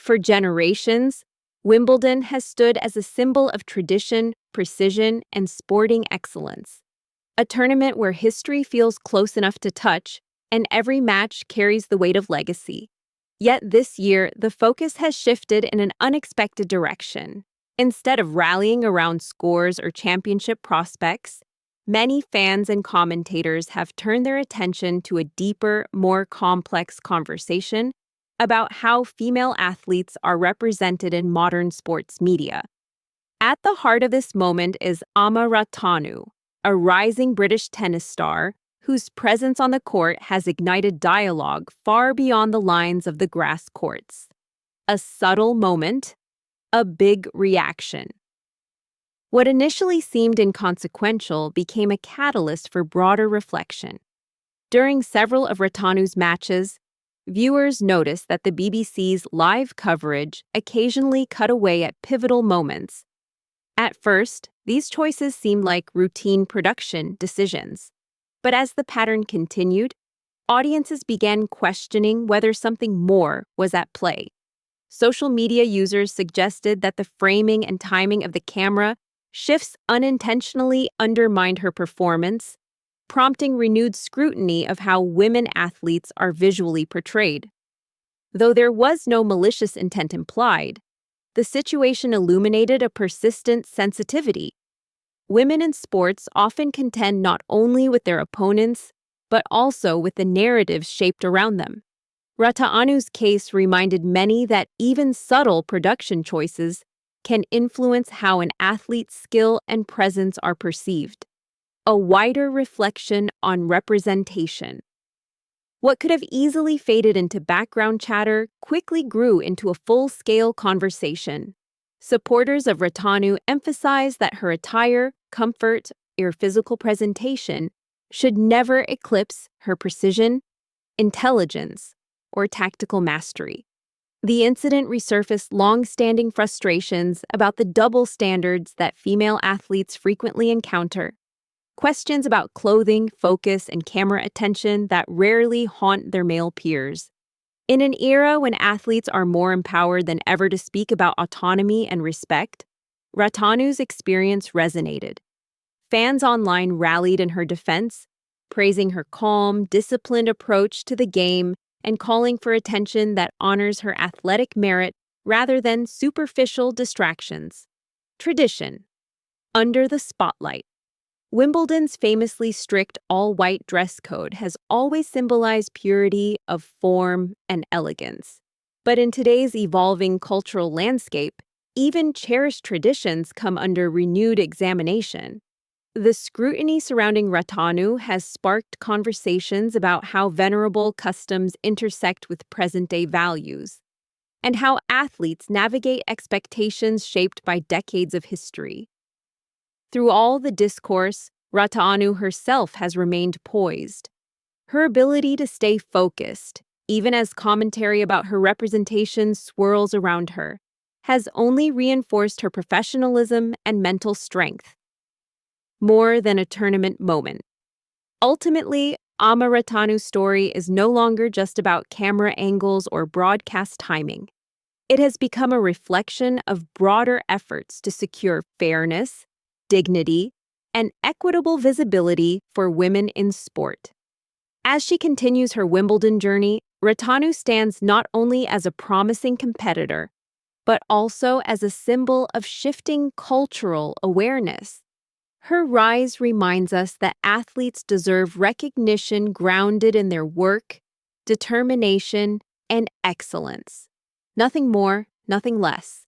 For generations, Wimbledon has stood as a symbol of tradition, precision, and sporting excellence. A tournament where history feels close enough to touch, and every match carries the weight of legacy. Yet this year, the focus has shifted in an unexpected direction. Instead of rallying around scores or championship prospects, many fans and commentators have turned their attention to a deeper, more complex conversation about how female athletes are represented in modern sports media. At the heart of this moment is Emma Raducanu, a rising British tennis star whose presence on the court has ignited dialogue far beyond the lines of the grass courts. A subtle moment, a big reaction. What initially seemed inconsequential became a catalyst for broader reflection. During several of Raducanu's matches, viewers noticed that the BBC's live coverage occasionally cut away at pivotal moments. At first, these choices seemed like routine production decisions. But as the pattern continued, audiences began questioning whether something more was at play. Social media users suggested that the framing and timing of the camera shifts unintentionally undermined her performance, prompting renewed scrutiny of how women athletes are visually portrayed. Though there was no malicious intent implied, the situation illuminated a persistent sensitivity. Women in sports often contend not only with their opponents, but also with the narratives shaped around them. Raducanu's case reminded many that even subtle production choices can influence how an athlete's skill and presence are perceived. A wider reflection on representation. What could have easily faded into background chatter quickly grew into a full-scale conversation. Supporters of Raducanu emphasized that her attire, comfort, or physical presentation should never eclipse her precision, intelligence, or tactical mastery. The incident resurfaced long-standing frustrations about the double standards that female athletes frequently encounter. Questions about clothing, focus, and camera attention that rarely haunt their male peers. In an era when athletes are more empowered than ever to speak about autonomy and respect, Raducanu's experience resonated. Fans online rallied in her defense, praising her calm, disciplined approach to the game and calling for attention that honors her athletic merit rather than superficial distractions. Tradition. Under the spotlight. Wimbledon's famously strict all-white dress code has always symbolized purity of form and elegance. But in today's evolving cultural landscape, even cherished traditions come under renewed examination. The scrutiny surrounding Raducanu has sparked conversations about how venerable customs intersect with present-day values, and how athletes navigate expectations shaped by decades of history. Through all the discourse, Raducanu herself has remained poised. Her ability to stay focused, even as commentary about her representation swirls around her, has only reinforced her professionalism and mental strength. More than a tournament moment. Ultimately, Emma Raducanu's story is no longer just about camera angles or broadcast timing. It has become a reflection of broader efforts to secure fairness, dignity, and equitable visibility for women in sport. As she continues her Wimbledon journey, Raducanu stands not only as a promising competitor, but also as a symbol of shifting cultural awareness. Her rise reminds us that athletes deserve recognition grounded in their work, determination, and excellence. Nothing more, nothing less.